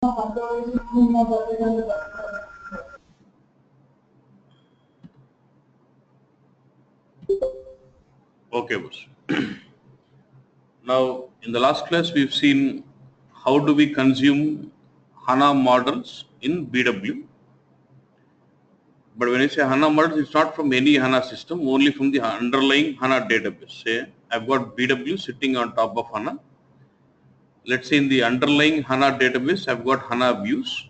Okay, boss. Now, in the last class, we've seen how do we consume HANA models in BW. But when I say HANA models, it's not from any HANA system, only from the underlying HANA database. Say, I've got BW sitting on top of HANA. Let's say in the underlying HANA database, I've got HANA views.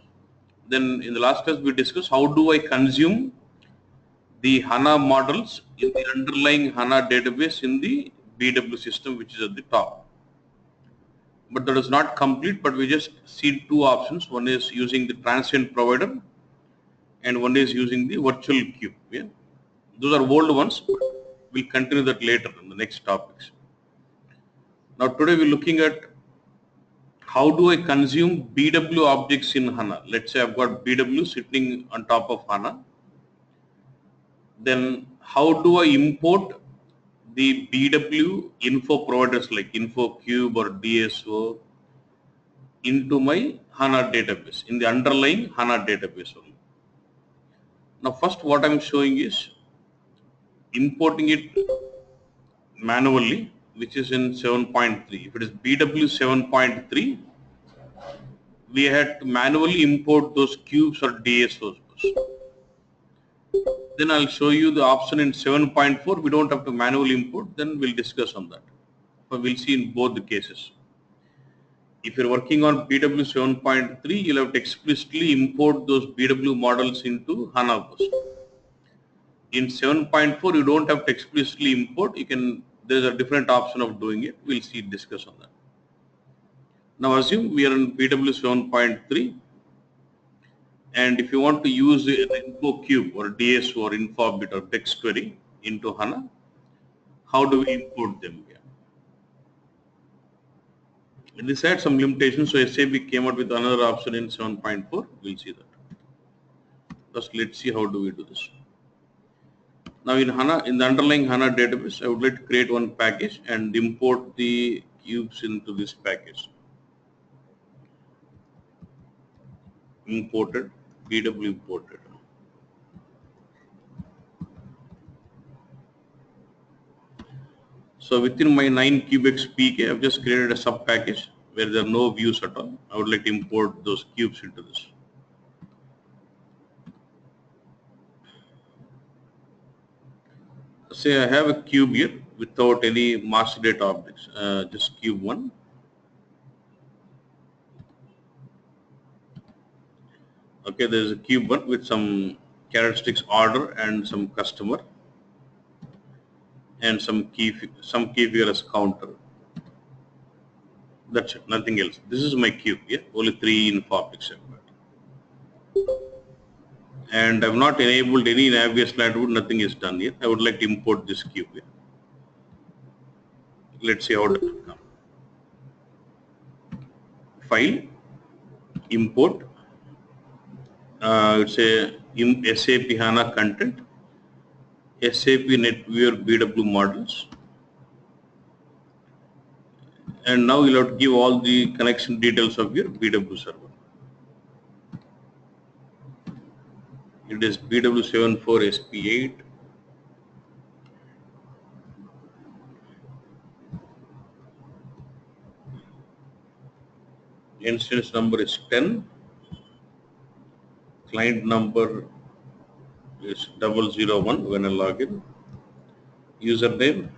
Then in the last class, we discussed how do I consume the HANA models in the underlying HANA database in the BW system, which is at the top. But that is not complete, but we just see two options. One is using the transient provider and one is using the virtual cube. Yeah? Those are old ones. We'll continue that later in the next topics. Now today we're looking at how do I consume BW objects in HANA. Let's say I've got BW sitting on top of HANA. Then how do I import the BW info providers like InfoCube or DSO into my HANA database, in the underlying HANA database only. Now first what I'm showing is importing it manually, which is in 7.3. If it is BW 7.3, we had to manually import those cubes or DSOs. Then I'll show you the option in 7.4. We don't have to manually import, then we'll discuss on that. But we'll see in both the cases. If you're working on BW 7.3, you'll have to explicitly import those BW models into HANA Post. In 7.4, you don't have to explicitly import. You can. There's a different option of doing it. We'll see, discuss on that. Now assume we are in BW 7.3, and if you want to use the InfoCube or DSO or Infobit or BexQuery into HANA, how do we import them here? This had some limitations, so SAP came out with another option in 7.4. We'll see that. First, let's see how do we do this. Now in HANA, in the underlying HANA database, I would like to create one package and import the cubes into this package. Imported, BW imported. So within my 9cubex PK, I've just created a sub package where there are no views at all. I would like to import those cubes into this. Say I have a cube here without any master data objects, just cube 1. Okay, there is a cube 1 with some characteristics order and some customer and some key figure as counter. That's it, nothing else. This is my cube, yeah, only 3 info objects I've got. And I've not enabled any navigation attribute, nothing is done yet. I would like to import this cube here. Let's see how does it come. File, import, it's a SAP HANA content, SAP NetViewer BW models. And now you'll have to give all the connection details of your BW server. It is BW74 SP8. Instance number is 10. Client number is 001 when I log in. Username.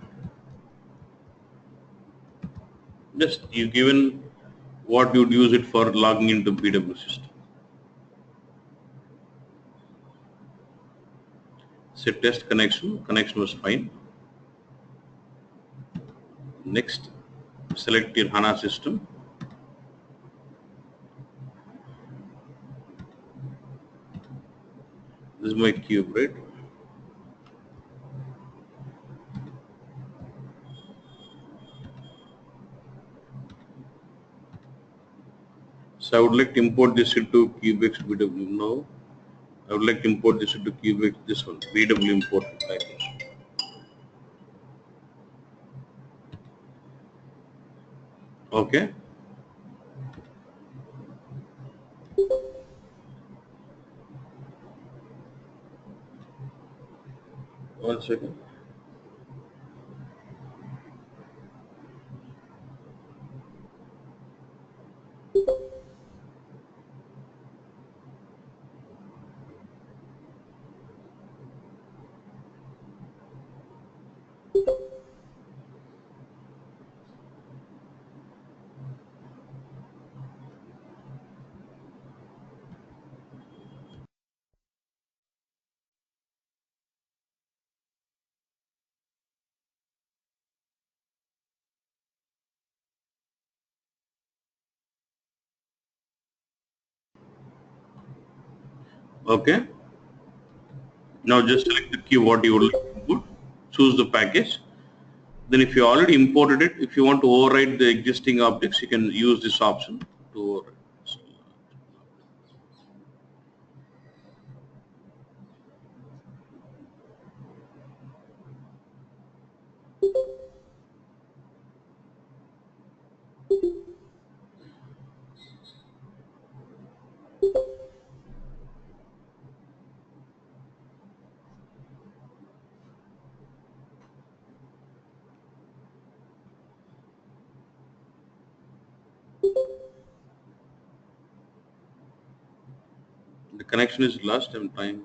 Just you given what you'd use it for logging into BW system. Say test connection. Connection was fine. Next, select your HANA system. This is my cube, right? So I would like to import this into cubex BW. No, I would like to import this into cubex. This one, BW import package. Okay. One second. Okay. Now just select the keyword you would like to input. Choose the package. Then if you already imported it, if you want to override the existing objects, you can use this option to override. So, the connection is lost. I'm trying.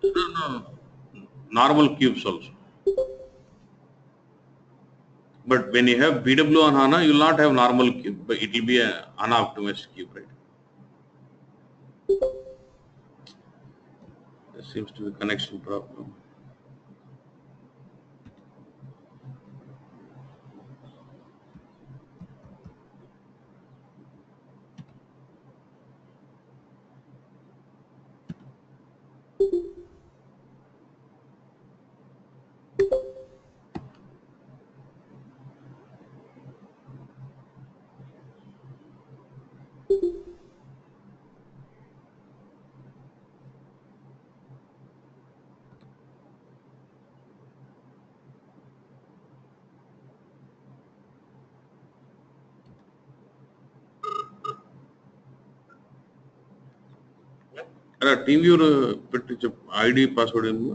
No, no, normal cubes also. But when you have BW on HANA, you will not have normal cube, but it will be a HANA optimized cube, right? There seems to be a connection problem. Team viewer పెట్టించ ID password ఏమో.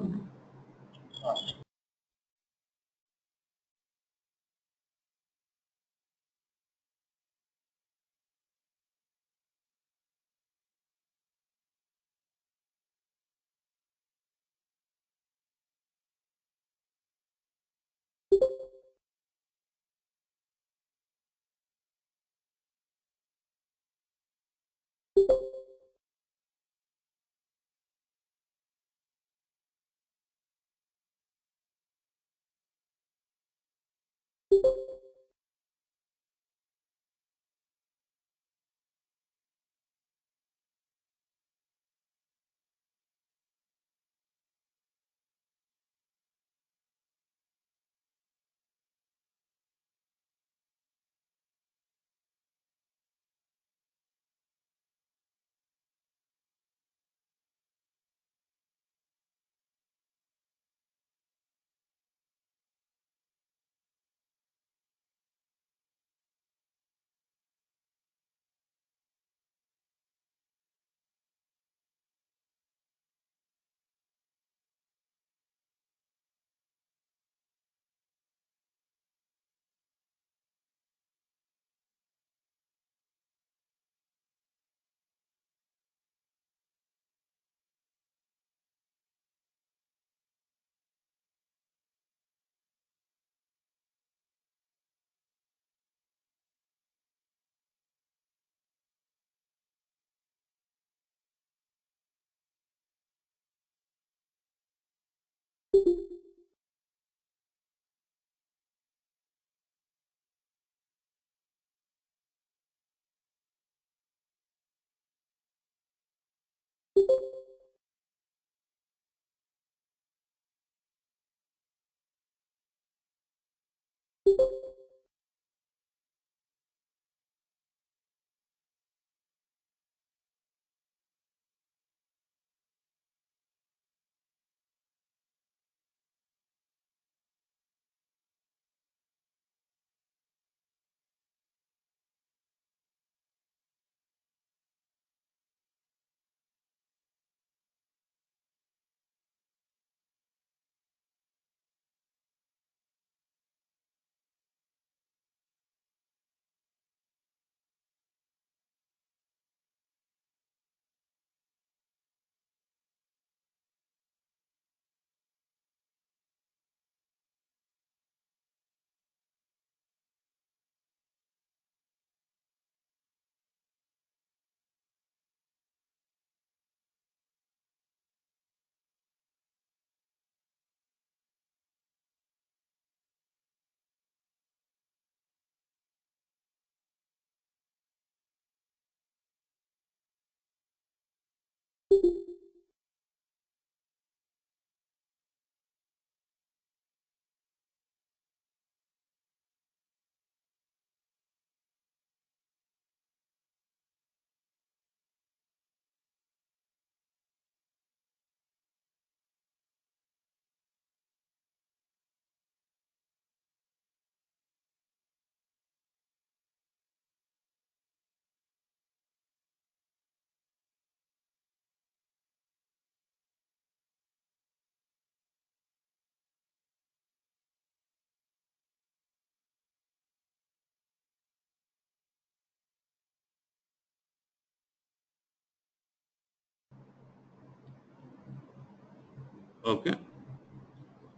Okay,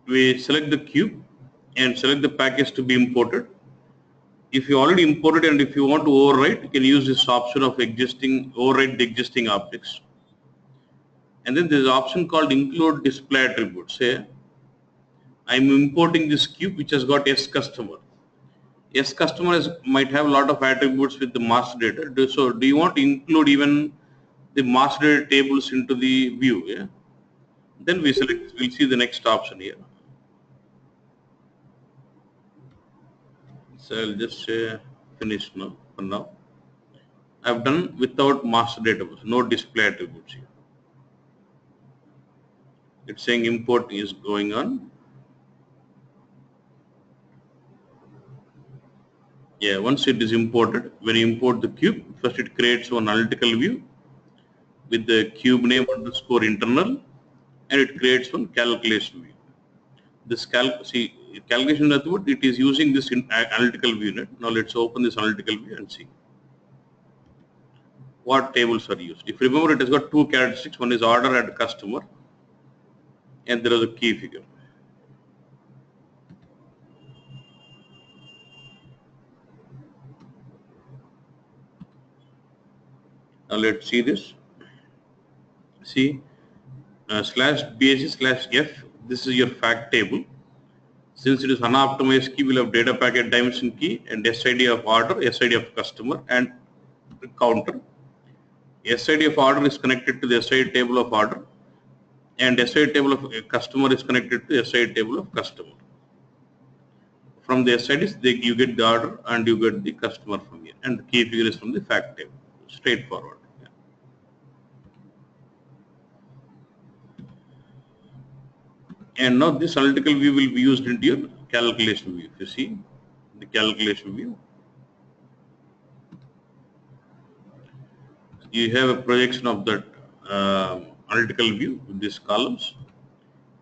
we select the cube and select the package to be imported. If you already imported and if you want to overwrite, you can use this option of overwrite the existing objects. And then there's an option called include display attributes. Say I'm importing this cube which has got S customer. S customer might have a lot of attributes with the master data. So do you want to include even the master data tables into the view? Yeah. Then we'll see the next option here. So I'll just say finish now for now. I've done without master database, no display attributes here. It's saying import is going on. Yeah, once it is imported, when you import the cube, first it creates one analytical view with the cube name underscore internal, and it creates one calculation view. This calculation attribute, it is using this analytical view net. Now let's open this analytical view and see what tables are used. If you remember, it has got two characteristics. One is order and customer, and there is a key figure. Now let's see this. See, slash BAC slash F, this is your fact table. Since it is unoptimized key, we'll have data packet dimension key and SID of order, SID of customer, and counter. SID of order is connected to the SID table of order, and SID table of customer is connected to SID table of customer. From the SIDs, you get the order and you get the customer from here, and the key figure is from the fact table. Straightforward. Yeah. And now this analytical view will be used into your calculation view. If you see the calculation view, you have a projection of that analytical view with these columns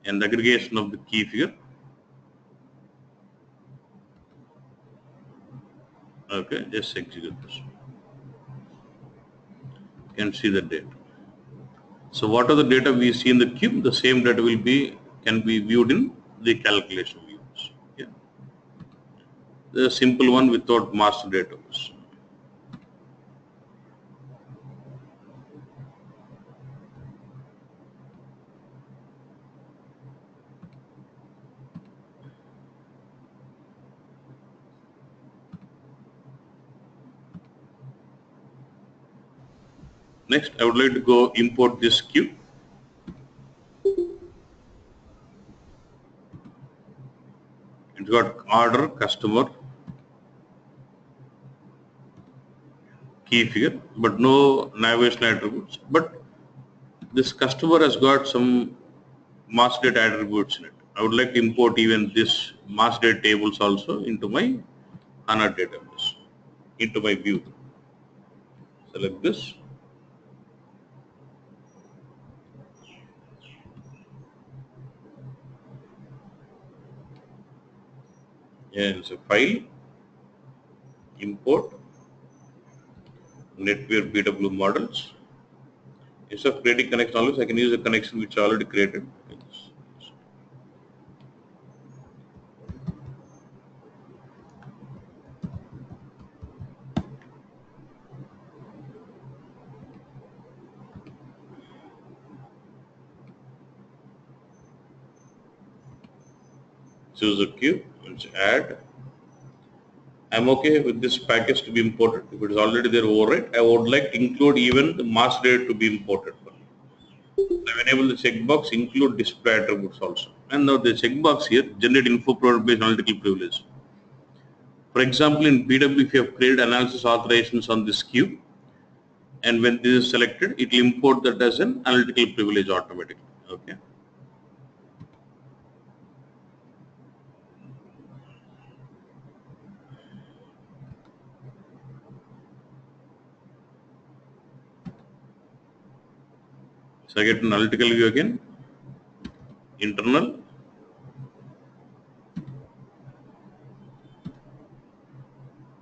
and the aggregation of the key figure. Okay, just execute this. You can see the data. So what are the data we see in the cube? The same data can be viewed in the calculation views. Yeah. The simple one without master database. Next, I would like to go import this cube. It's got order, customer, key figure, but no navigation attributes. But this customer has got some master data attributes in it. I would like to import even this master data tables also into my HANA database, into my view. Select this. And so file, import, network BW models. Instead of creating connection always, I can use a connection which I already created. Choose a cube, let's add. I'm okay with this package to be imported. If it is already there override, I would like to include even the master data to be imported. I've enabled the checkbox include display attributes also. And now the checkbox here generate info provided based analytical privilege. For example, in BW, if you have created analysis authorizations on this queue, and when this is selected, it will import that as an analytical privilege automatically. Okay. So I get an analytical view again, internal.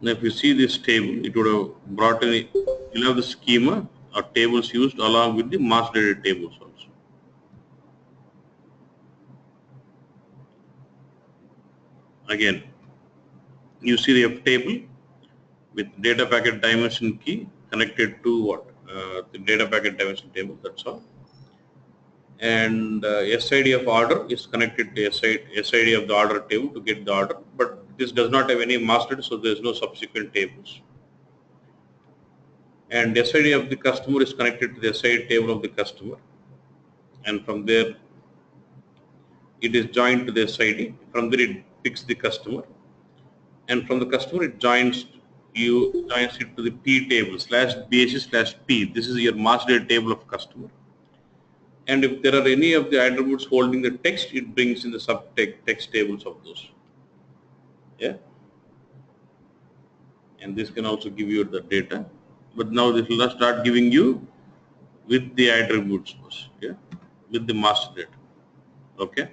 Now if you see this table, it would have brought in, you'll have the schema or tables used along with the master data tables also. Again, you see the F table with data packet dimension key connected to what? The data packet dimension table, that's all. And SID of order is connected to SID of the order table to get the order, but this does not have any master, so there is no subsequent tables. And SID of the customer is connected to the SID table of the customer, and from there it is joined to the SID. From there it picks the customer, and from the customer it joins it to the P table /basis/P. This is your master data table of customer. And if there are any of the attributes holding the text, it brings in the text tables of those. Yeah. And this can also give you the data. But now this will start giving you with the attributes first. Yeah. With the master data. Okay.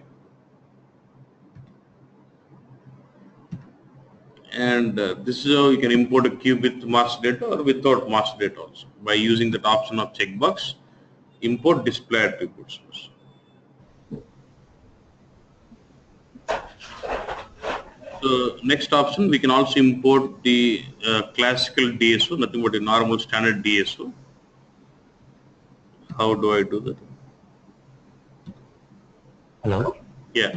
And this is how you can import a cube with master data or without master data also by using that option of checkbox. Import display attributes. So next option, we can also import the classical DSO, nothing but a normal standard DSO. How do I do that? Hello. Yeah.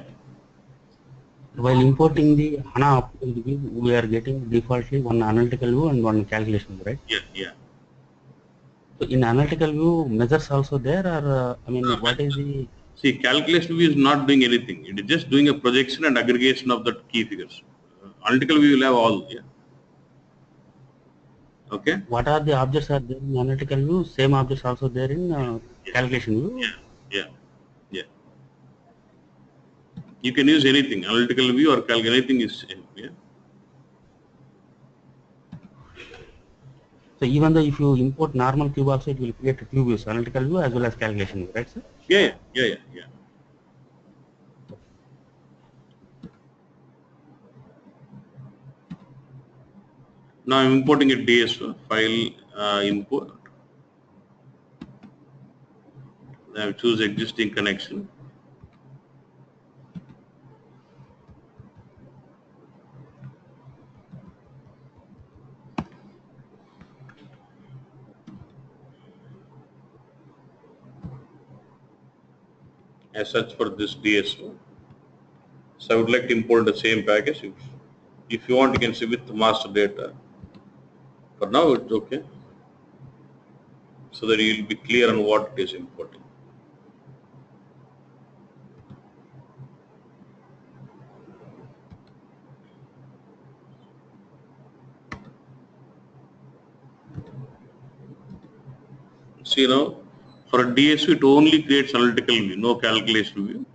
While importing the HANA view, we are getting defaultly one analytical view and one calculation view, right? Yeah, yeah. So in analytical view, measures also there, or what is the? See, calculation view is not doing anything. It is just doing a projection and aggregation of the key figures. Analytical view will have all. Yeah. Okay. What are the objects are there in analytical view? Same objects also there in calculation view. Yeah, yeah, yeah. You can use anything, analytical view or calc. Anything is same. Yeah. So even though if you import normal cube also, it will create two views, analytical view as well as calculation view, right, sir? Yeah, yeah, yeah, yeah. Now I'm importing a DSO file import. I choose existing connection. As such for this DSO. So I would like to import the same package. If you want, you can see with the master data. For now, it's okay. So that you will be clear on what it is importing. See now, for a DSO, it only creates analytical view, no calculation view.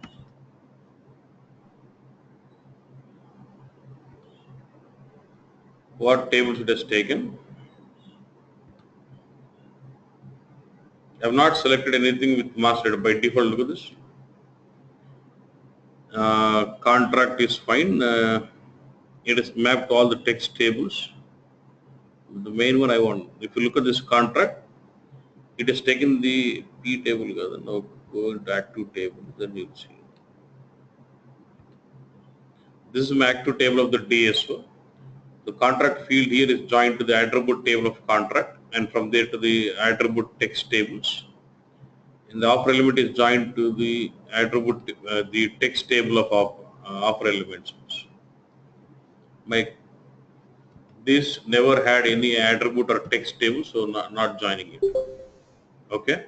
What tables it has taken. I have not selected anything with master data by default. Look at this. Contract is fine. It is mapped to all the text tables. The main one I want. If you look at this contract, it has taken the P table. Now go into active table. Then you'll see. This is my active table of the DSO. The contract field here is joined to the attribute table of contract, and from there to the attribute text tables. And the offer element is joined to the attribute, the text table of offer elements. This never had any attribute or text table, so not joining it. Okay.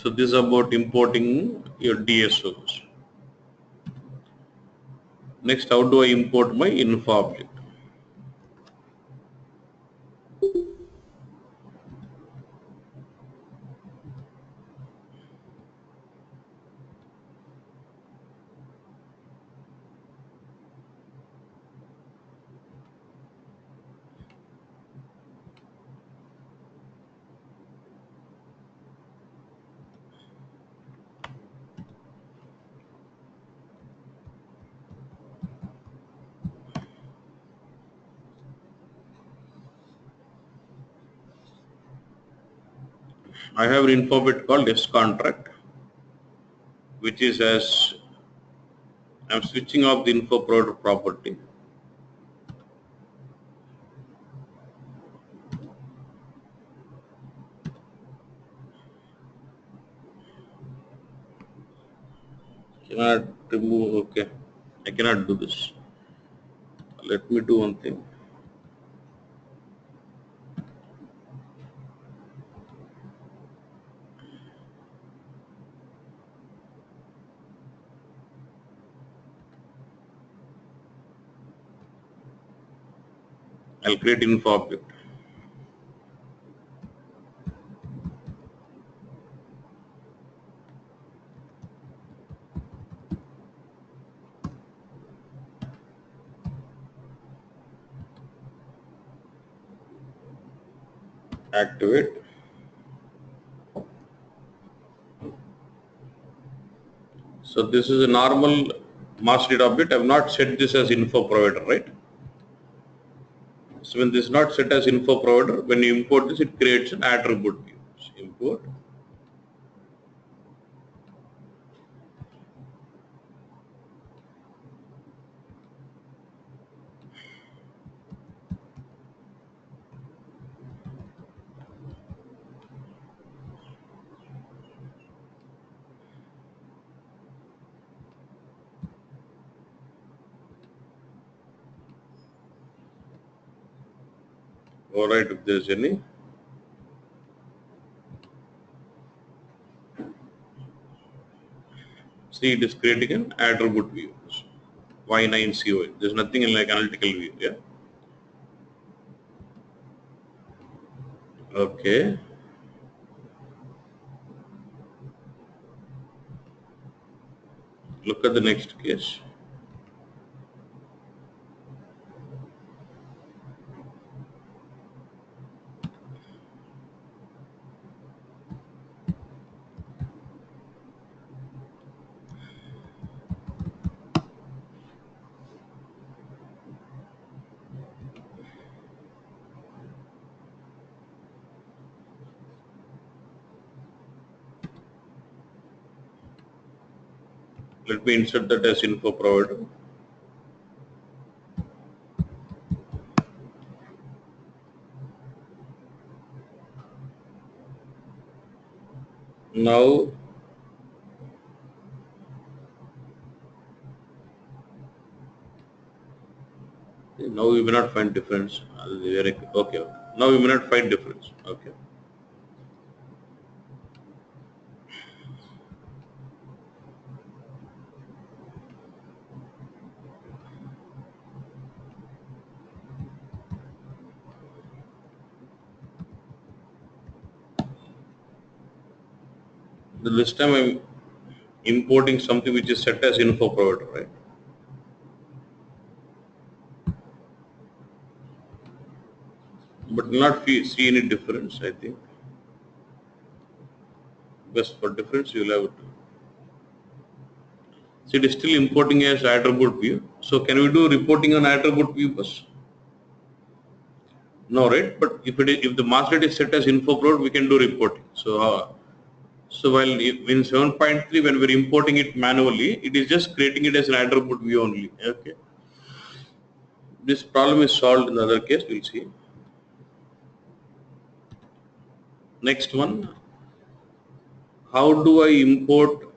So this is about importing your DSOs. Next, how do I import my info object? I have an info bit called S contract, which is as I'm switching off the info provider property. Cannot remove, okay. I cannot do this. Let me do one thing. I'll create info object. Activate. So this is a normal master data object. I have not set this as info provider, right? So when this is not set as info provider, when you import this, it creates an attribute view. So import. Alright, if there's any. See, it is creating an attribute view. Y9COI. There's nothing in like analytical view. Yeah. Okay. Look at the next case. Let me insert that as info provider. Now, now we may not find difference. Okay. Now we may not find difference. Okay. This time I'm importing something which is set as info provider, right? But will not see any difference, I think. Best for difference, you'll have to. See, it is still importing as attribute view. So can we do reporting on attribute view bus? No, right? But if the master data is set as info provider, we can do reporting. So while in 7.3, when we're importing it manually, it is just creating it as an attribute view only. Okay. This problem is solved in the other case. We'll see. Next one. How do I import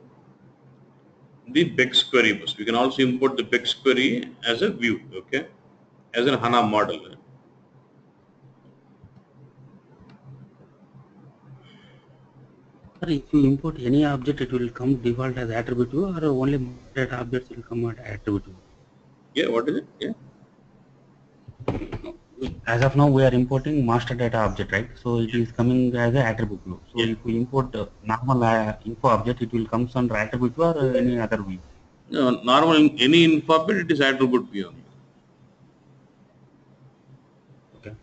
the BEX query bus? We can also import the BEX query as a view. Okay, as a HANA model. Sir, if you import any object, it will come default as attribute view, or only data objects will come at attribute view? Yeah, what is it? Yeah. As of now, we are importing master data object, right? So it is coming as a attribute view. So Yeah. if we import normal info object, it will come under attribute view or any other view. No, normal any info object, it is attribute view only. Okay.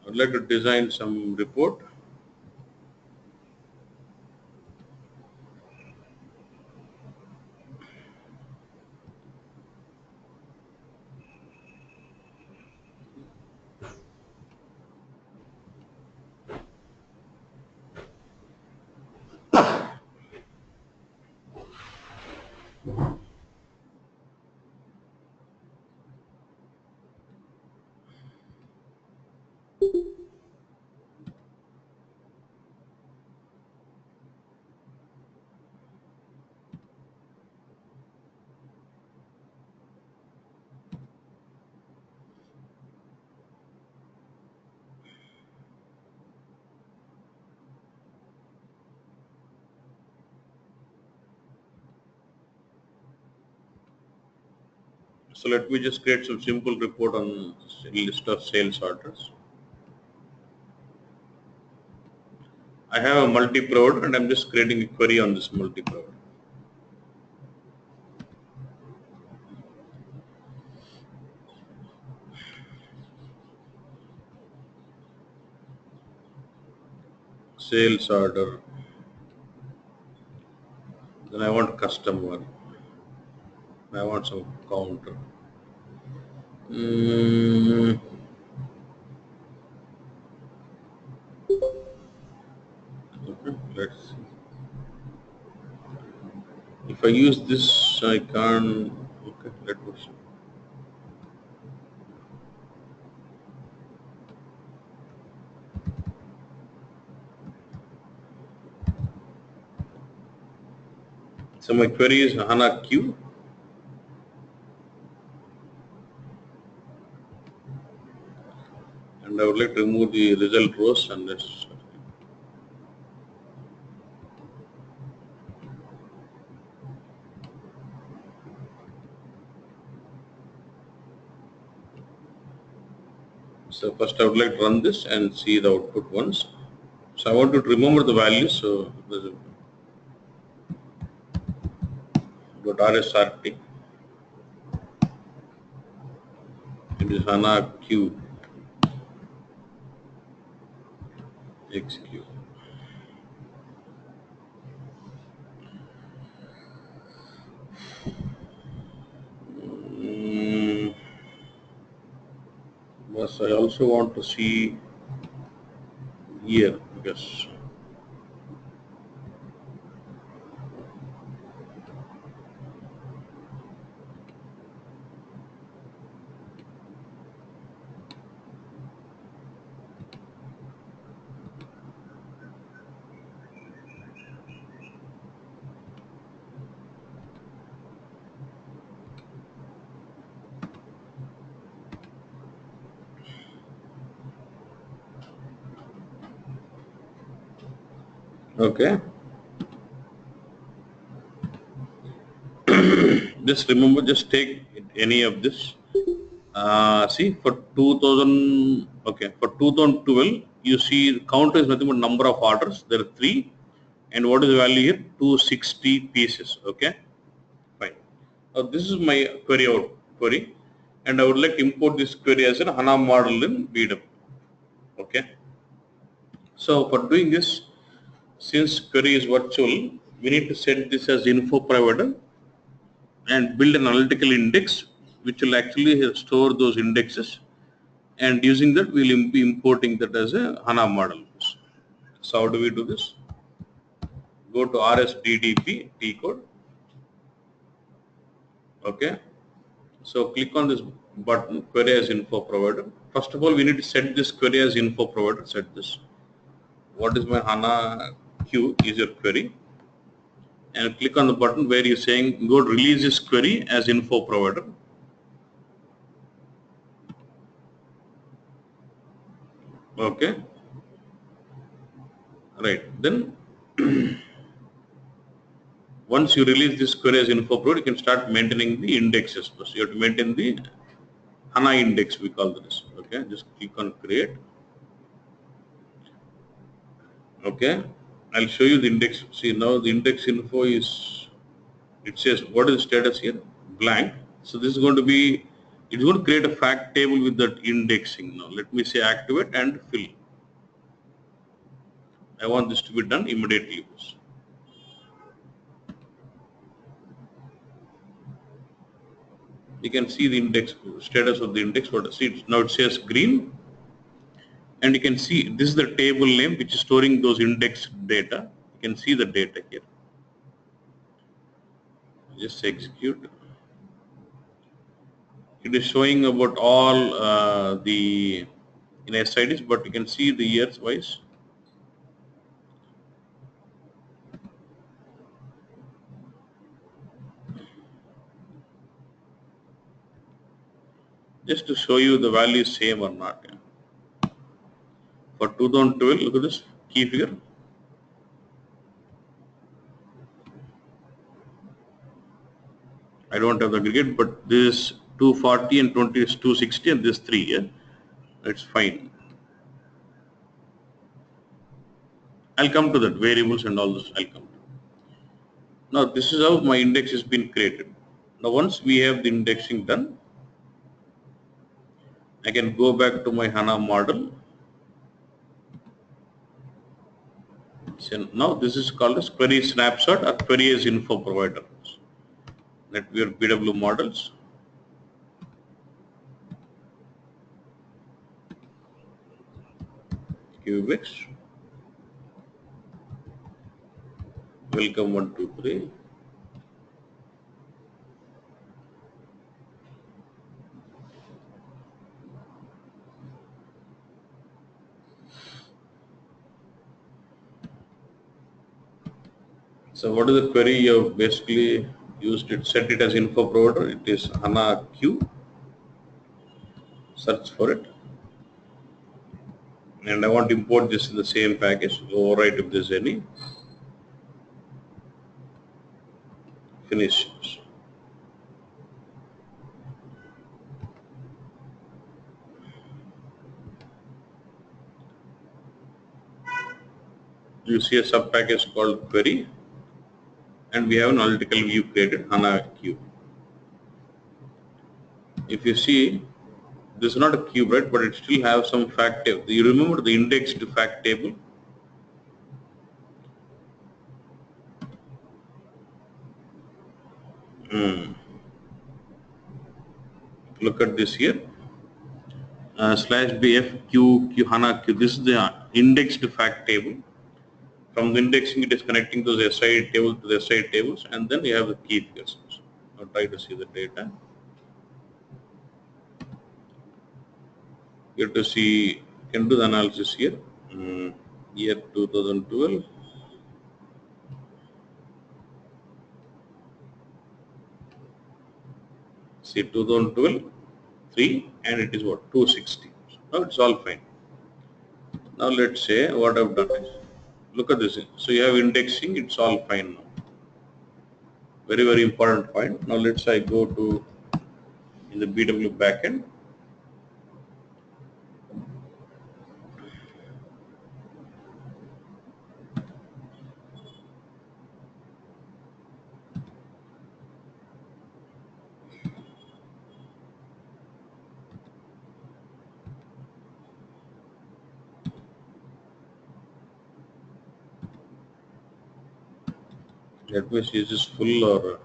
I'd like to design some report. So let me just create some simple report on list of sales orders. I have a multi-provider and I'm just creating a query on this multi-provider. Sales order. Then I want customer. I want some counter. Mm, okay, let's see. If I use this, I can't. Okay, let me see. So my query is HANA Q. And I would like to remove the result rows and this. So first I would like to run this and see the output once. So I want to remember the values. So there's a .rsrt. It is HANA Q XQ. Mm, yes, I also want to see here. Yes. Okay. Just remember, just take any of this. See, for 2000, okay, for 2012, you see count is nothing but number of orders. There are 3. And what is the value here? 260 pieces. Okay, fine. Now this is my query, and I would like to import this query as a HANA model in BW. Okay. So for doing this, since query is virtual, we need to set this as info provider and build an analytical index which will actually store those indexes, and using that we'll be importing that as a HANA model. So how do we do this? Go to RSDDP T code. Okay. So click on this button, query as info provider. First of all, we need to set this query as info provider. Set this. What is my HANA Q is your query, and click on the button where you're saying go release this query as info provider. Okay, right. Then once you release this query as info prod, you can start maintaining the indexes. So you have to maintain the HANA index, we call this. Okay, just click on create. Okay, I'll show you the index. See, now the index info is, it says what is the status here? Blank. So this is going to be, it's going to create a fact table with that indexing. Now let me say activate and fill. I want this to be done immediately. You can see the index status of the index. What see now it says green, and you can see this is the table name which is storing those index data. You can see the data here. Just execute. It is showing about all the in SIDs, but you can see the years wise. Just to show you the value is same or not. For 2012, look at this key figure. I don't have the aggregate, but this is 240 and 20 is 260 and this 3. Yeah, it's fine. I'll come to that variables and all this. I'll come to. Now this is how my index has been created. Now once we have the indexing done, I can go back to my HANA model. So now this is called as query snapshot or query as info provider. Let we are BW models. Cubics. Welcome 1, 2, 3. So what is the query you have basically used it, set it as info provider, it is HANA Q, search for it. And I want to import this in the same package, overwrite if there's any, finish. You see a sub package called query, and we have an analytical view created, HANA Q. If you see, this is not a cube, right, but it still have some fact table. You remember the indexed fact table? Look at this here. /bfq HANA Q. This is the indexed fact table. From the indexing, it is connecting those SI tables to the SI tables, and then you have the key figures. Now try to see the data. You have to see, you can do the analysis here. Year 2012. See 2012, 3, and it is what, 260. Now it's all fine. Now let's say what I've done is, look at this. So you have indexing, it's all fine now. Very, very important point. Now let's say I go to in the BW backend. Let me see, is this full or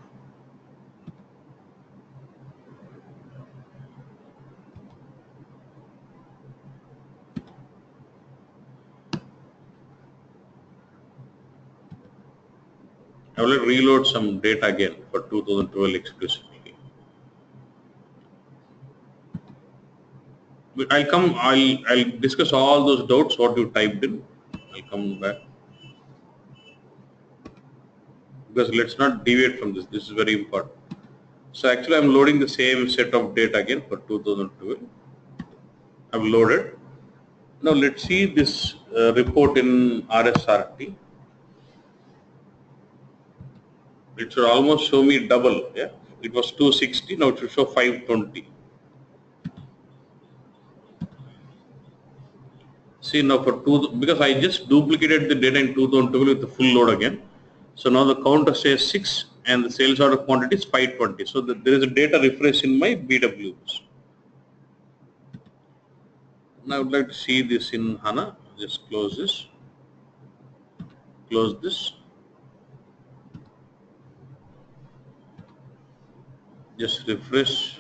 I will reload some data again for 2012 explicitly. But I'll discuss all those doubts what you typed in. I'll come back. Because let's not deviate from this. This is very important. So actually I'm loading the same set of data again for 2012. I've loaded. Now let's see this report in RSRT. It should almost show me double. Yeah, it was 260. Now it should show 520. See now for two, because I just duplicated the data in 2012 with the full load again. So now the counter says 6 and the sales order quantity is 520. So there is a data refresh in my BWs. Now I would like to see this in HANA. Just close this. Close this. Just refresh.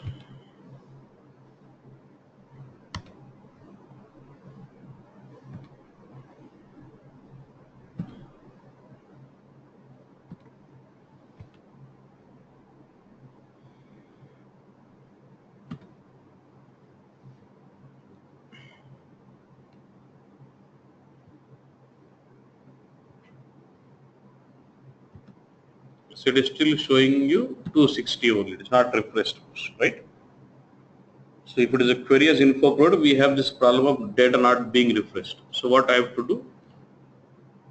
So it is still showing you 260 only. It's not refreshed, right? So if it is a query as info provider, we have this problem of data not being refreshed. So what I have to do?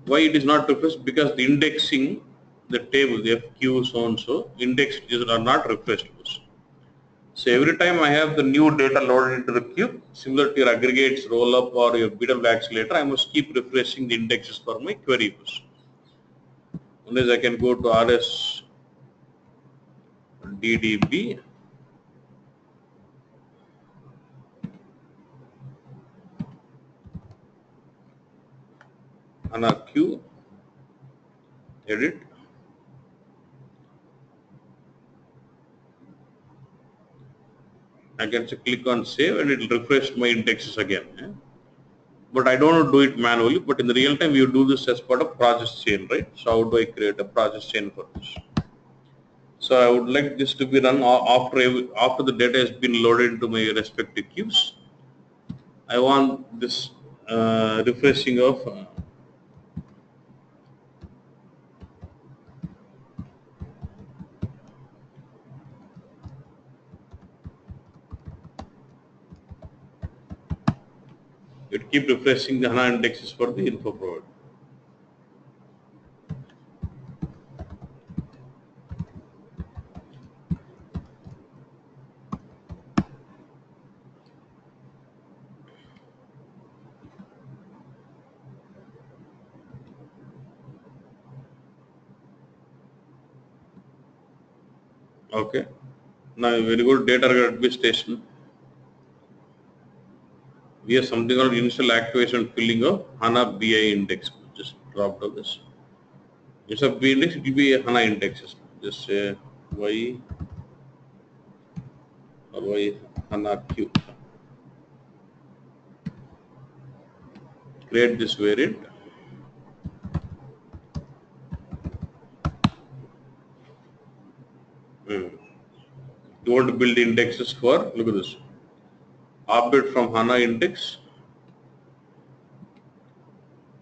Why it is not refreshed? Because the indexing, the table, the FQ so and so, indexed are not refreshed. So every time I have the new data loaded into the cube, similar to your aggregates roll up or your BW accelerator, I must keep refreshing the indexes for my query. Unless I can go to RS DDB. HANA Q, edit. I can click on save and it will refresh my indexes again. Yeah? But I don't do it manually, but in the real time you do this as part of process chain, right? So how do I create a process chain for this? So I would like this to be run after the data has been loaded into my respective queues. I want this refreshing of it keep refreshing the HANA indexes for the info provider. Okay. Now very good data administration. We have something called initial activation filling of HANA BI index. Just drop down this. Instead of B index, it will be a HANA indexes. Just say Y or Y HANA Q. Create this variant. You want to build indexes for, look at this. Object from HANA index.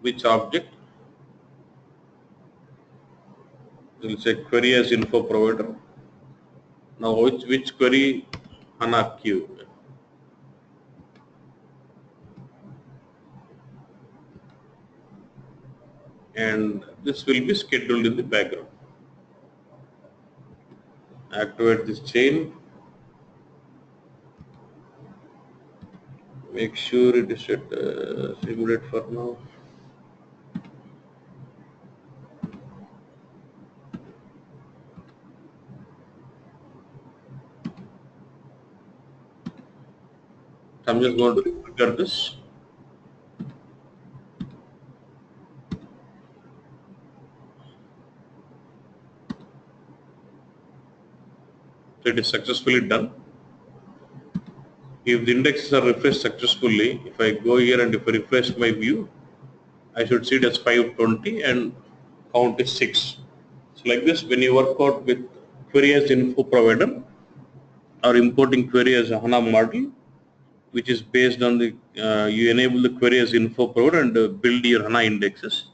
Which object? It will say query as info provider. Now which query? HANA Q. And this will be scheduled in the background. Activate this chain. Make sure it is set simulate for now. I'm just going to trigger this. So it is successfully done. If the indexes are refreshed successfully, if I go here and if I refresh my view, I should see it as 520 and count is 6. So like this, when you work out with query as info provider or importing query as a HANA model, which is based on the, you enable the query as info provider and build your HANA indexes.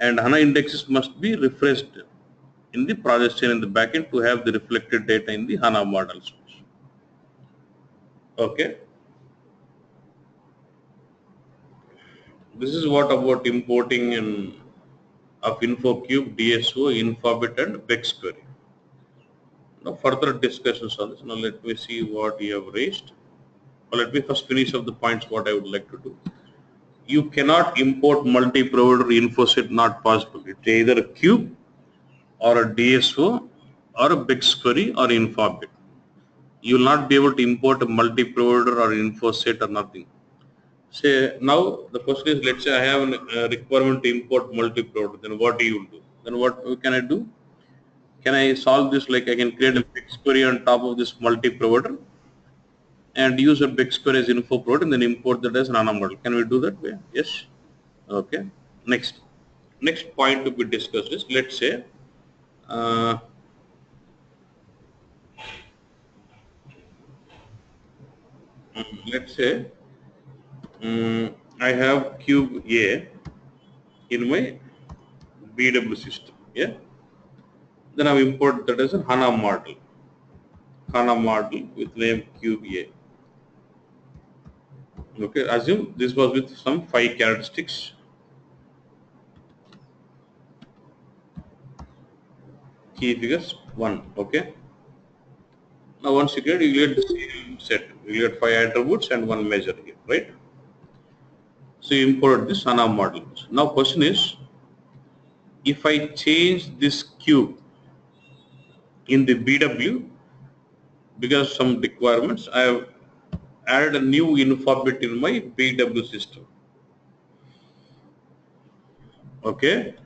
And HANA indexes must be refreshed in the process chain in the backend to have the reflected data in the HANA models. Okay. This is what about importing and of InfoCube, DSO, Infobit, and Bex query. Now further discussions on this. Now let me see what you have raised. Well, let me first finish up the points what I would like to do. You cannot import multi-provider info set, not possible. It's either a cube or a DSO or a Bex query or Infobit. You will not be able to import a multi-provider or info set or nothing. Say now the question is, let's say I have a requirement to import multi-provider. Then what do you do? Then what can I do? Can I solve this like I can create a Bex query on top of this multi-provider and use a Bex query as info provider and then import that as an HANA model? Can we do that way? Yes. Okay. Next. Next point to be discussed is, let's say uh, let's say I have cube A in my BW system. Yeah. Then I import that as a HANA model. HANA model with name cube A. Okay. Assume this was with some 5 characteristics. Key figures 1. Okay. Now once you get the same set. You get 5 attributes and 1 measure here, right? So you import this HANA model. Now question is, if I change this cube in the BW because of some requirements, I have added a new info bit in my BW system. Okay.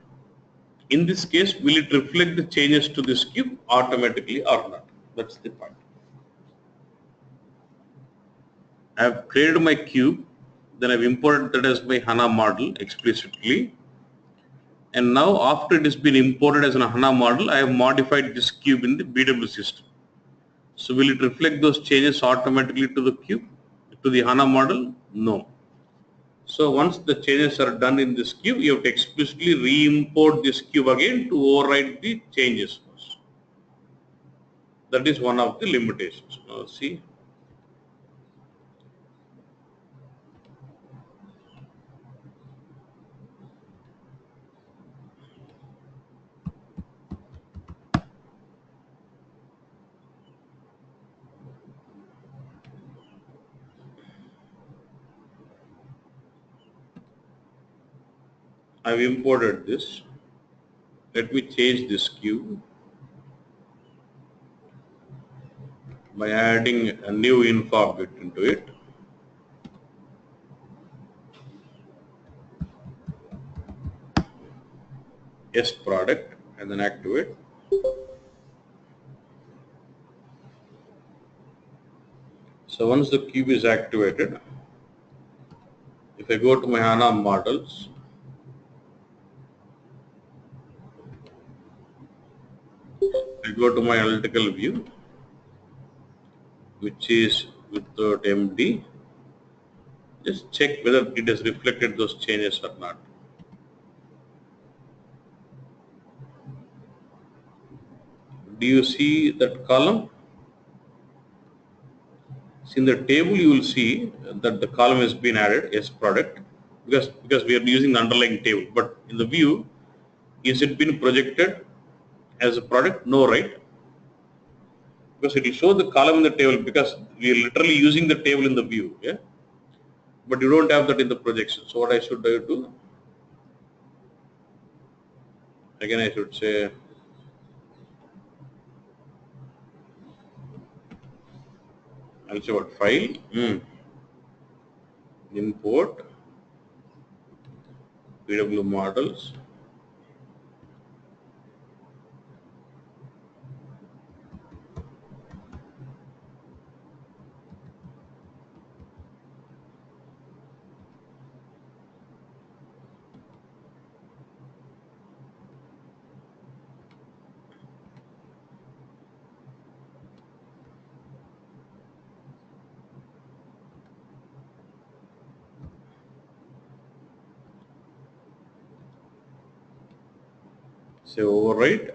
In this case, will it reflect the changes to this cube automatically or not? That's the point. I have created my cube, then I've imported that as my HANA model explicitly. And now after it has been imported as a HANA model, I have modified this cube in the BW system. So will it reflect those changes automatically to the cube, to the HANA model? No. So once the changes are done in this cube, you have to explicitly re-import this cube again to override the changes first. That is one of the limitations. Now see, I've imported this. Let me change this cube by adding a new info bit into it. S product and then activate. So once the cube is activated, if I go to my HANA models, I go to my analytical view, which is without MD. Just check whether it has reflected those changes or not. Do you see that column? See in the table you will see that the column has been added as product because we are using the underlying table. But in the view, is it been projected as a product? No, right? Because it will show the column in the table because we are literally using the table in the view. Yeah. But you don't have that in the projection. So what I should do? Again, I should say I'll say what file import PW models. Say override.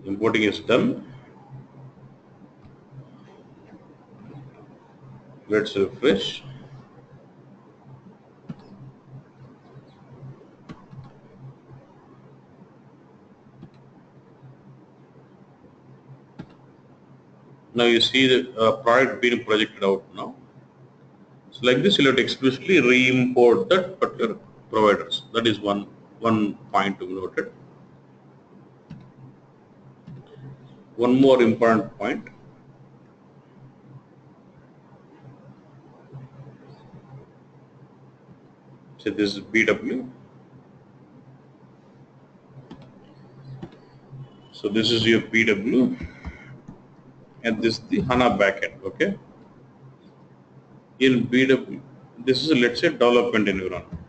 Importing is done. Let's refresh. Now you see the product being projected out now. So like this, you'll have to explicitly re-import that particular providers. That is one point to be noted. One more important point. So this is BW. So this is your BW, and this is the HANA backend. Okay. In BW, this is let's say development environment.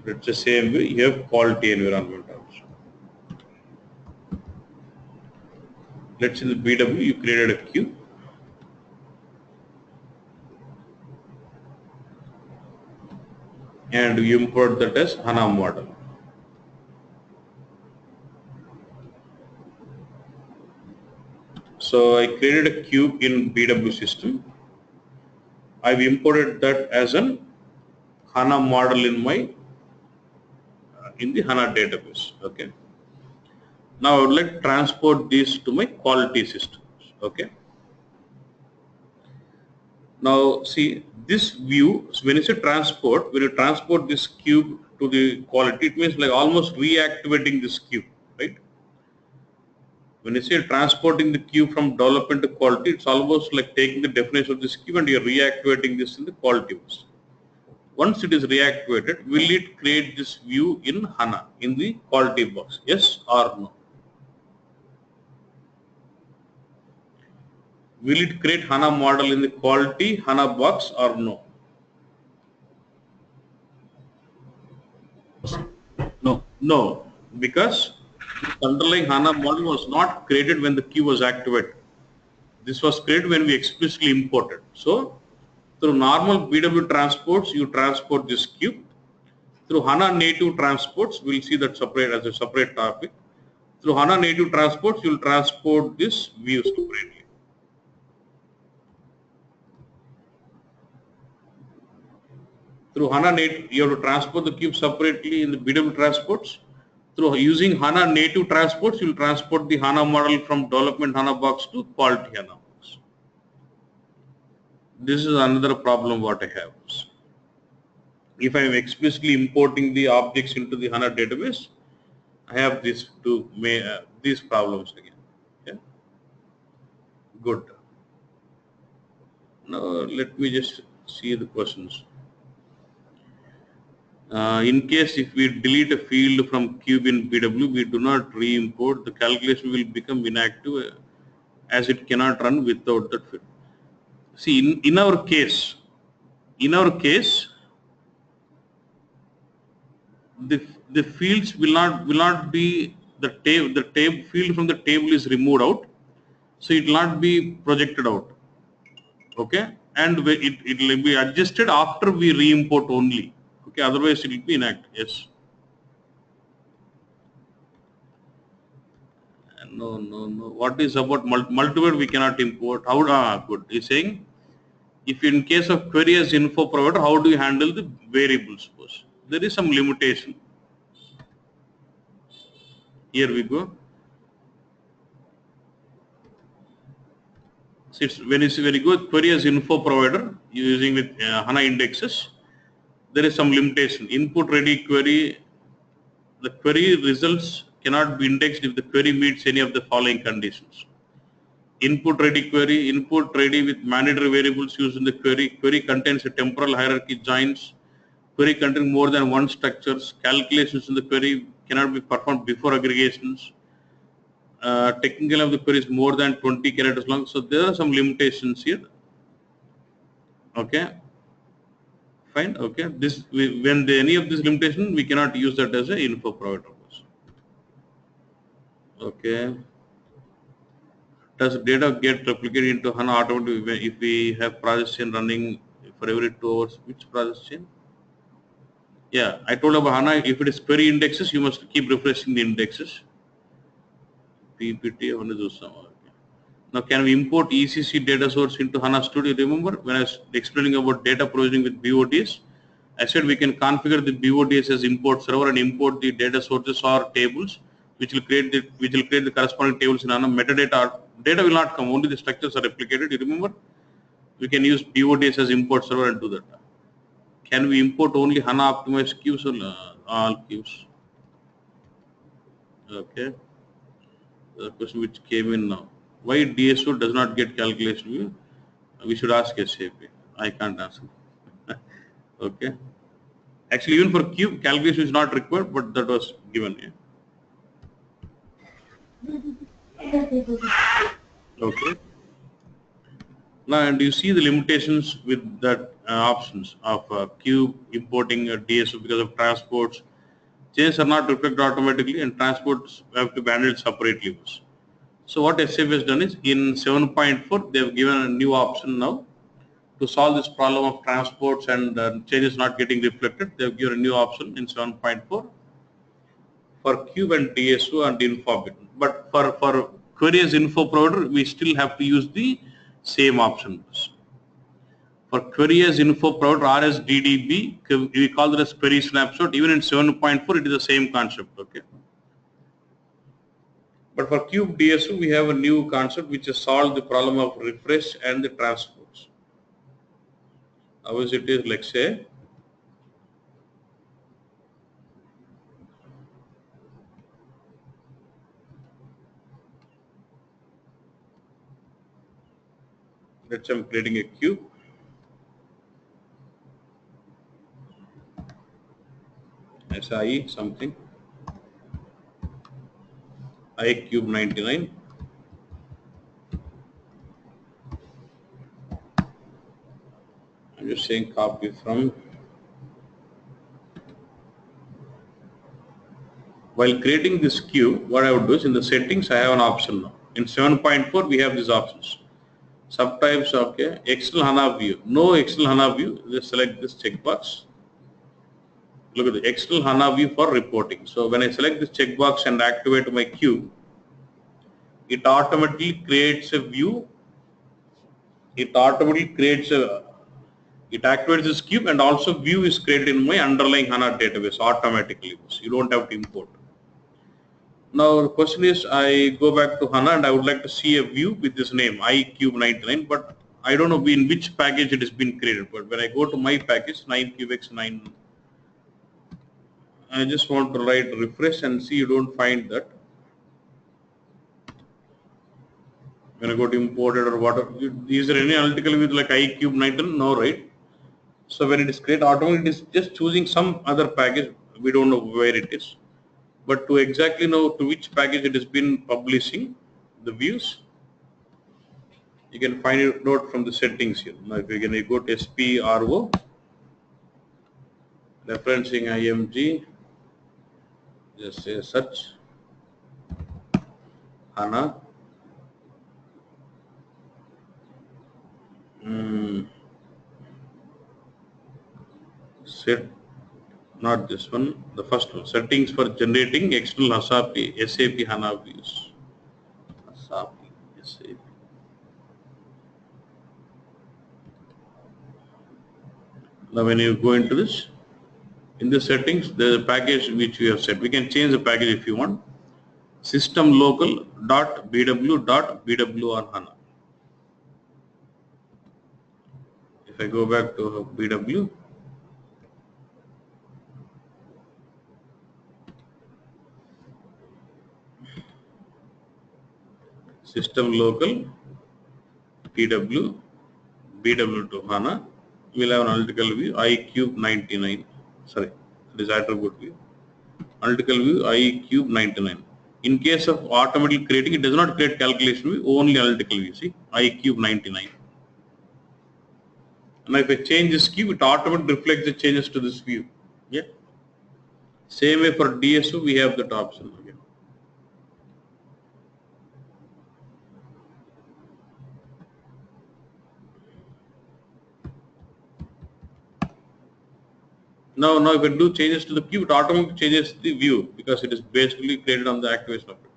Let's say same way you have quality environment also. Let's say in the BW you created a queue. And you import that as HANA model. So I created a cube in BW system. I've imported that as an HANA model in my in the HANA database. Okay. Now I would like to transport this to my quality systems. Okay. Now see this view. So when you say transport, when you transport this cube to the quality, it means like almost reactivating this cube, right? When you say transporting the queue from development to quality, it's almost like taking the definition of this queue and you're reactivating this in the quality bus. Once it is reactivated, will it create this view in HANA, in the quality box? Yes or no? Will it create HANA model in the quality HANA box or no? No. No, because the underlying HANA model was not created when the queue was activated. This was created when we explicitly imported. So through normal BW transports, you transport this cube. Through HANA native transports, we'll see that separate as a separate topic. Through HANA native transports, you'll transport this view separately. Through HANA native, you have to transport the cube separately in the BW transports. Through using HANA native transports, you'll transport the HANA model from development HANA box to quality HANA box. This is another problem what I have. If I am explicitly importing the objects into the HANA database, I have these problems again. Okay. Good. Now let me just see the questions. In case if we delete a field from cube in BW, we do not re-import, the calculation will become inactive as it cannot run without that field. See, in our case, the fields will not be the table field from the table is removed out, so it will not be projected out. Okay, and it will be adjusted after we re-import only. Okay, otherwise it will be inactive. Yes. No. What is about multiple we cannot import? How? Good. He's saying if in case of query as info provider, how do you handle the variables? Suppose there is some limitation. Here we go. So it's when it's very good query as info provider using with HANA indexes, there is some limitation. Input ready query, the query results cannot be indexed if the query meets any of the following conditions. Input ready query, input ready with mandatory variables used in the query, query contains a temporal hierarchy joins, query containing more than one structures, calculations in the query cannot be performed before aggregations, technical of the query is more than 20 characters long. So there are some limitations here. Okay, fine. Okay, when any of this limitation, we cannot use that as an info provider. Okay. Does data get replicated into HANA automatically if we have process chain running for every 2 hours? Which process chain? Yeah, I told about HANA. If it is query indexes, you must keep refreshing the indexes. PPT, I want to do some. Okay. Now, can we import ECC data source into HANA Studio? Remember when I was explaining about data provisioning with BODS, I said we can configure the BODS as import server and import the data sources or tables, which will create the corresponding tables in HANA. Metadata data will not come, only the structures are replicated. You remember? We can use BODS as import server and do that. Can we import only HANA optimized queues or all queues? Okay. The question which came in now. Why DSO does not get calculation view? We should ask SAP. I can't answer. Okay. Actually, even for cube, calculation is not required, but that was given here. Okay. Now, and you see the limitations with that options of cube importing DSO because of transports. Changes are not reflected automatically, and transports have to be handled separately. So what SAP has done is in 7.4 they have given a new option now to solve this problem of transports and changes not getting reflected. They have given a new option in 7.4 for cube and DSO and info bit. But for query as info provider, we still have to use the same options. For query as info provider RS DDB, we call it as query snapshot. Even in 7.4, it is the same concept. Okay. But for cube DSO, we have a new concept which has solved the problem of refresh and the transports. How is it is like say, let's say I'm creating a cube. SIE something. I cube 99. I'm just saying copy from. While creating this cube, what I would do is in the settings, I have an option now. In 7.4, we have these options. Subtypes, okay. External HANA view. No external HANA view. Just select this checkbox. Look at the external HANA view for reporting. So when I select this checkbox and activate my cube, it automatically creates a view. It activates this cube, and also view is created in my underlying HANA database automatically. So you don't have to import. Now the question is, I go back to HANA and I would like to see a view with this name iCube99, but I don't know in which package it has been created. But when I go to my package 9cubex9, I just want to write refresh and see you don't find that. When I go to imported or whatever, is there any analytical view like iCube99? No, right? So when it is created, automatically it is just choosing some other package. We don't know where it is. But to exactly know to which package it has been publishing the views, you can find it out from the settings here. Now if you go to SPRO, referencing IMG, just say search HANA. Set, not this one, the first one, settings for generating external SAP HANA views. SAP. Now when you go into this, in the settings, there is a package which we have set. We can change the package if you want. System local .bw on HANA. If I go back to BW, system local BW to HANA, we'll have an analytical view iCube99. Sorry, it is attribute view. Analytical view iCube99. In case of automatically creating, it does not create calculation view, only analytical view. See, iCube99. And if I change this cube, it automatically reflects the changes to this view. Yeah. Same way for DSO, we have that option again. Now if I do changes to the cube, it automatically changes the view because it is basically created on the activation of it.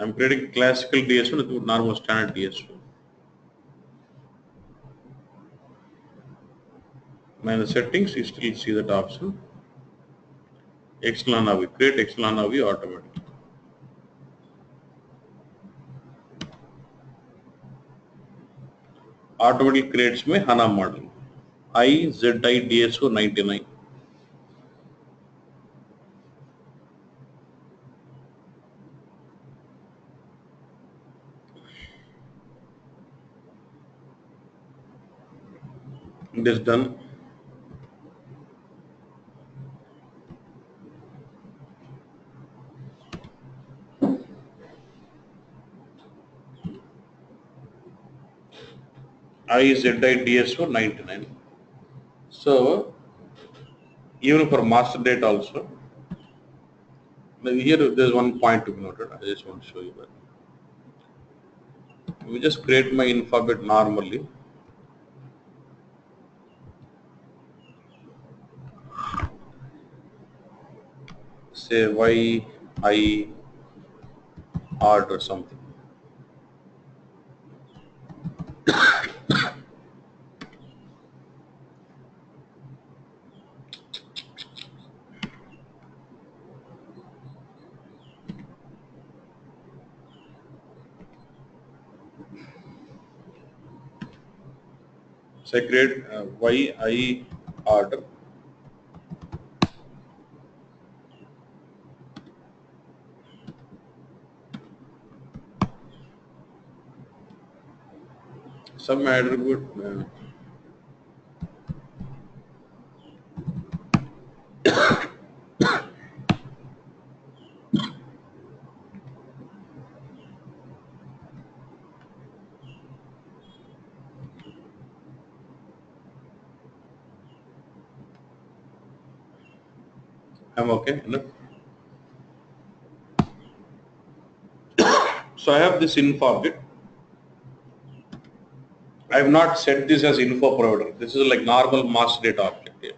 I'm creating classical DSO with normal standard DSO. Now in the settings, you still see that option. External HANA view. Create external HANA view automatically. Automatically creates my HANA model. IZIDSO 99. It is done. IZIDSO 99. So even for master data also, now here there's one point to be noted. I just want to show you that. We just create my alphabet normally. Say Y I art or something. So I create Y I order. Some attribute. I'm okay. Look. So I have this info object. I have not set this as info provider. This is like normal master data object here.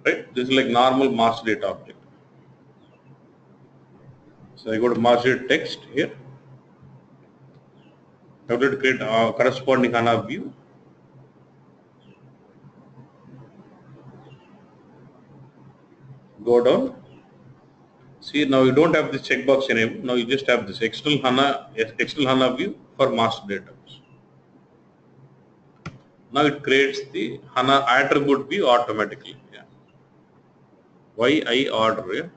Right? This is like normal master data object. So I go to master data text here. I have to create a corresponding HANA view. Go down. See, now you don't have this checkbox enabled. Now you just have this external HANA view for master data. Now it creates the HANA attribute view automatically. Yeah. YI order. Yeah.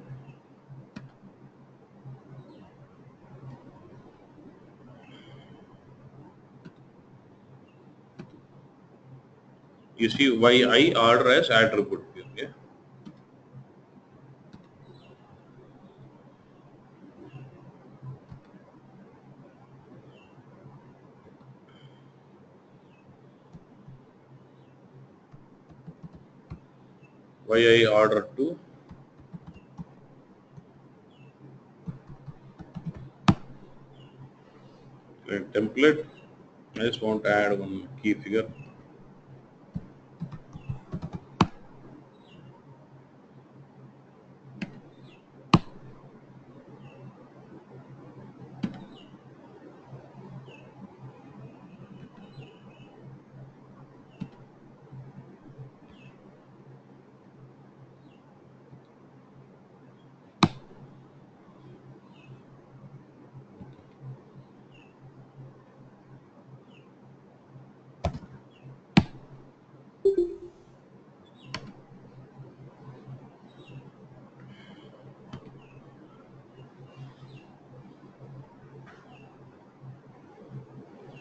You see YI order as attribute view. Yeah. YI order to template. I just want to add one key figure.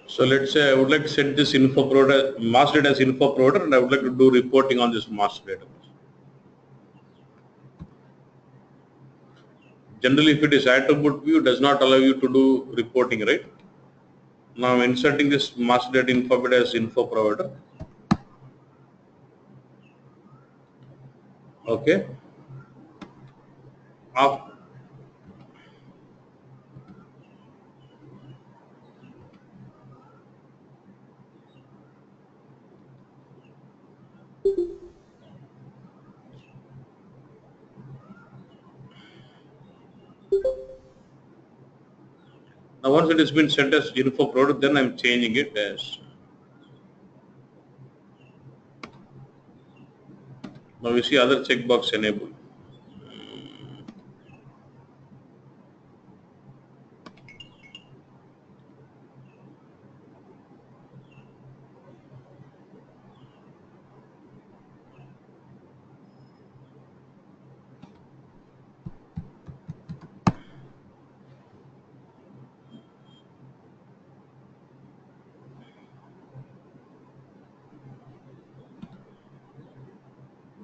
So let's say I would like to set this info provider, master data as info provider, and I would like to do reporting on this master data. Generally, if it is attribute view, does not allow you to do reporting, right? Now I'm inserting this master data info as info provider. Okay. Af- Now once it has been set as info product, then I'm changing it as. Now you see other checkbox enabled.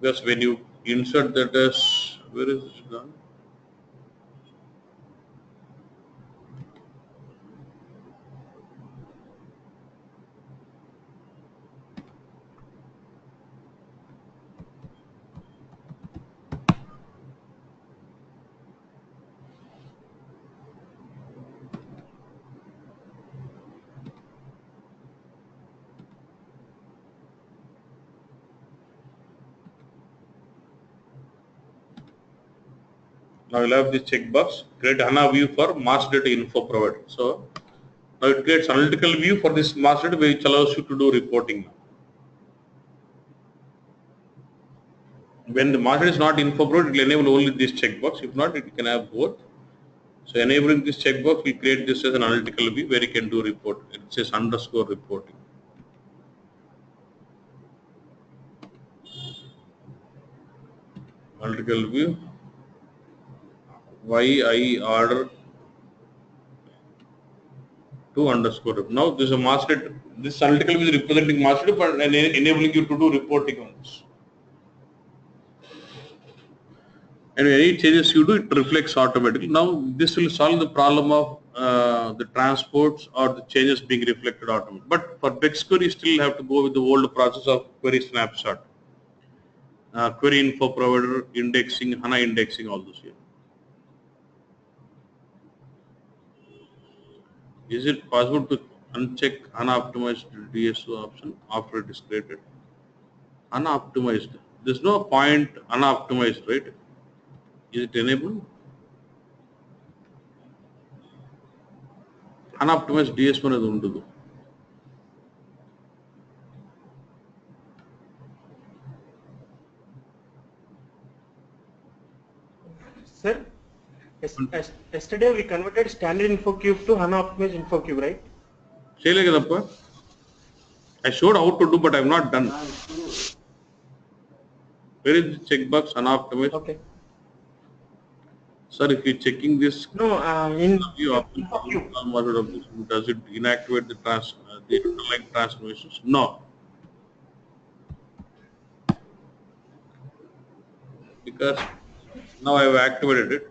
Because when you insert that as, where is this done? Now you'll have this checkbox, create HANA view for master data info provider. So now it creates analytical view for this master data which allows you to do reporting. When the master is not info provider, it will enable only this checkbox. If not, it can have both. So enabling this checkbox will create this as an analytical view where you can do report. It says underscore reporting. Analytical view. Why I order to underscore. Now this is a master. This analytical view is representing master but enabling you to do reporting on this. And any changes you do, it reflects automatically. Now this will solve the problem of the transports or the changes being reflected automatically. But for BigQuery, you still have to go with the old process of query snapshot, query info provider, indexing, HANA indexing, all those here. Is it possible to uncheck HANA optimized DSO option after it is created? HANA optimized. There's no point HANA optimized, right? Is it enabled? HANA optimized DSO అనేది ఉండదు. Sir, yesterday we converted standard info cube to HANA optimized info cube, right? చేయలే కదప్పా. I showed how to do, but I've not done. Where is the checkbox unoptimized? Okay. Sir, if you're checking this, No, in view info cube. does it inactivate the underlying transformations? No, because now I've activated it.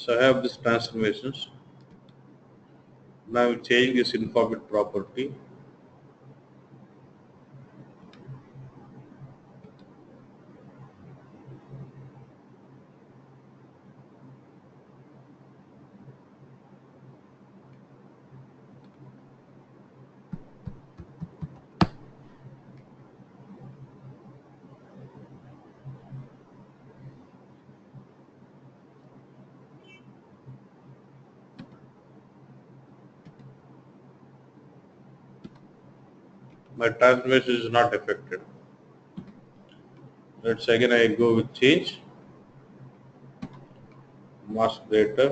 So I have this transformations. Now I'm changing this informative property. My transformation is not affected. Let's again I go with change, mask data.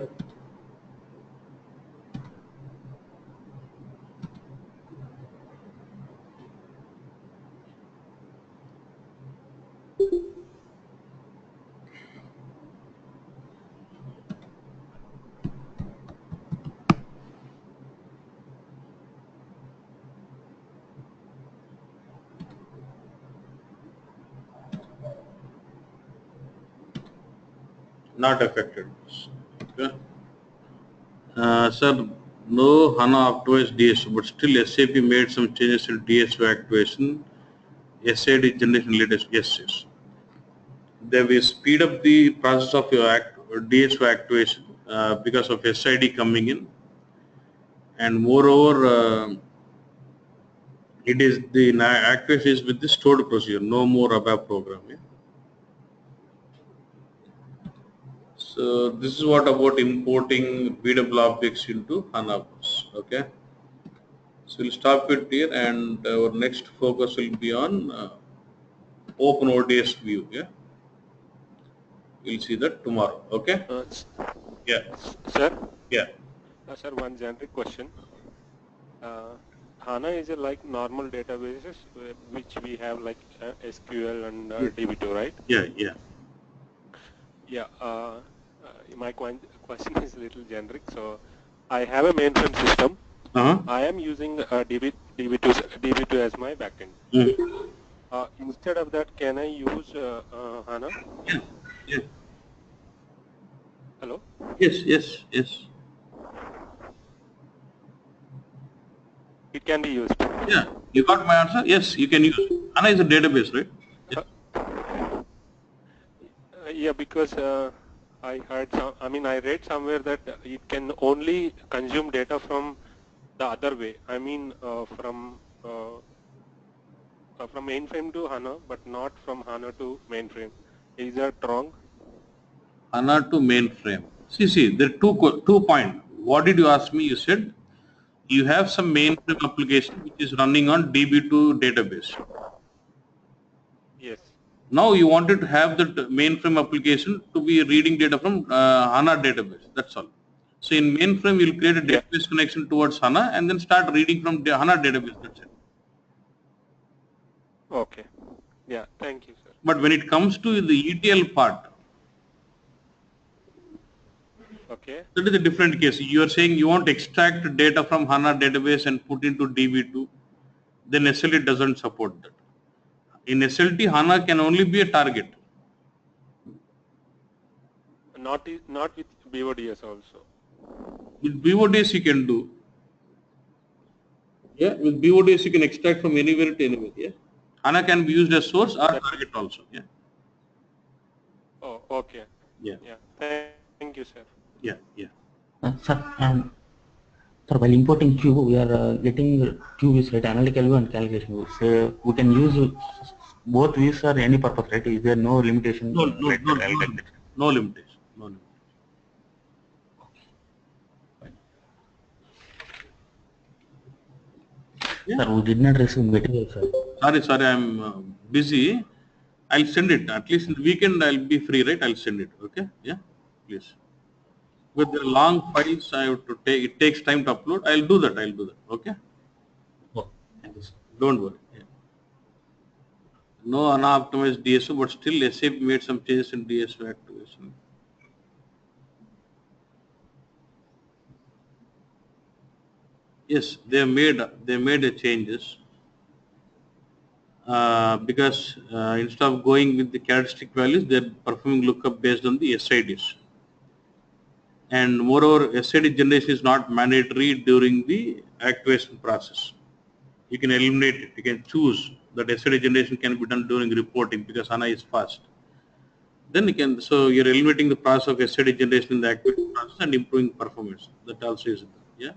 Not affected. Okay. Sir, no HANA optimized DSO, but still SAP made some changes in DSO activation. SID generation latest. Yes, yes. They will speed up the process of your DSO activation because of SID coming in, and moreover, it is the activation is with the stored procedure, no more ABAP program. Yeah? So this is what about importing BW objects into HANA bus. Okay. So we'll stop it here, and our next focus will be on Open ODS view. Yeah. We'll see that tomorrow. Okay. Yeah. Sir, Yeah. sir, one generic question. HANA is a like normal databases which we have like SQL and DB2, right? Yeah. Yeah. Yeah. My question is a little generic. So I have a mainframe system. I am using DB2 as my backend. Instead of that, can I use HANA? Yeah. Yeah. Hello? Yes. Yes. Yes. It can be used. Yeah. You got my answer? Yes, you can use. HANA is a database, right? Yeah, because I heard I read somewhere that it can only consume data from the other way. I mean, from mainframe to HANA, but not from HANA to mainframe. Is that wrong? HANA to mainframe. See, there are two points. What did you ask me? You said you have some mainframe application which is running on DB2 database. Yes. Now you wanted to have that mainframe application to be reading data from HANA database. That's all. So in mainframe, you'll create a database connection towards HANA and then start reading from the HANA database. That's it. Okay. Yeah. Thank you, sir. But when it comes to the ETL part, okay, that is a different case. You are saying you want to extract data from HANA database and put into DB2, then SLT doesn't support that. In SLT, HANA can only be a target. not with BODS also. With BODS you can do. Yeah, with BODS you can extract from anywhere to anywhere. Yeah, HANA can be used as source or target also. Yeah. Oh, okay. Yeah. Yeah. Thank you, sir. Yeah. Yeah. Sir, while importing Q, we are getting two views, right? Analytical view and calculation view. So we can use both views for any purpose, right? Is there no limitation? No limitation. No limitation. Yeah. Sir, we did not receive material, sir. Sorry, I'm busy. I'll send it. At least in the weekend I'll be free, right? I'll send it. Okay? Yeah, please. With the long files, I have to take. It takes time to upload. I'll do that. Okay? Oh, thank you, sir. Don't worry. Yeah. No unoptimized DSO, but still SAP made some changes in DSO activation. Yes, they made a changes because instead of going with the characteristic values, they're performing lookup based on the SIDs. And moreover, SID generation is not mandatory during the activation process. You can eliminate it. You can choose that SID generation can be done during reporting because HANA is fast. Then you can, so you're eliminating the process of SID generation in the activation process and improving performance. That also is, yeah.